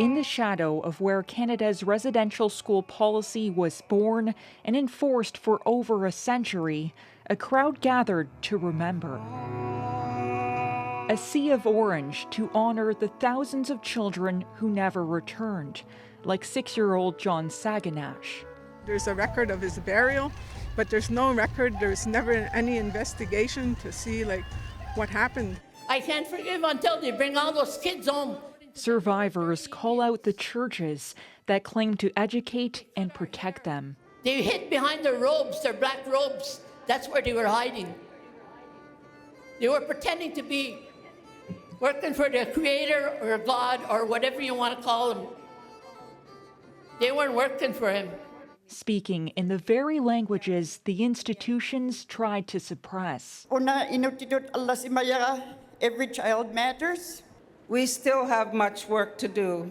In the shadow of where Canada's residential school policy was born and enforced for over a century, a crowd gathered to remember. A sea of orange to honor the thousands of children who never returned, like 6-year-old John Saganash. There's a record of his burial, but there's no record, there's never any investigation to see what happened. I can't forgive until they bring all those kids home. Survivors call out the churches that claim to educate and protect them. They hid behind their robes, their black robes. That's where they were hiding. They were pretending to be working for their creator or God or whatever you want to call him. They weren't working for him. Speaking in the very languages the institutions tried to suppress. Every child matters. We still have much work to do,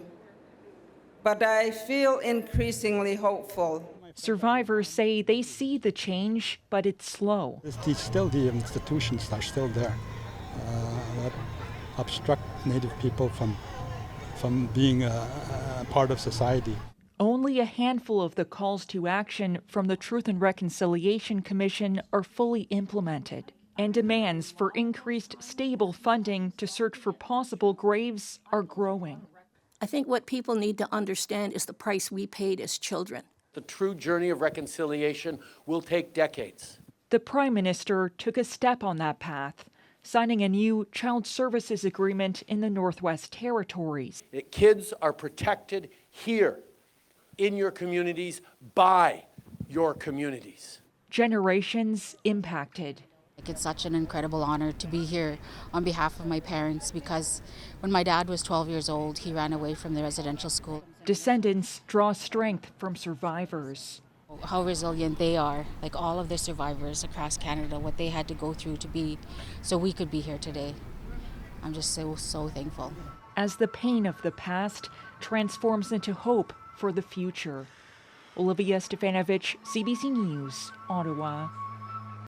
but I feel increasingly hopeful. Survivors say they see the change, but it's slow. Still the institutions are still there that obstruct Native people from being a part of society. Only a handful of the calls to action from the Truth and Reconciliation Commission are fully implemented, and demands for increased stable funding to search for possible graves are growing. I think what people need to understand is the price we paid as children. The true journey of reconciliation will take decades. The Prime Minister took a step on that path, signing a new child services agreement in the Northwest Territories. Kids are protected here in your communities by your communities. Generations impacted. It's such an incredible honor to be here on behalf of my parents, because when my dad was 12 years old, he ran away from the residential school. Descendants draw strength from survivors. How resilient they are, like all of the survivors across Canada, what they had to go through so we could be here today. I'm just so thankful. As the pain of the past transforms into hope for the future. Olivia Stefanovic, CBC News, Ottawa.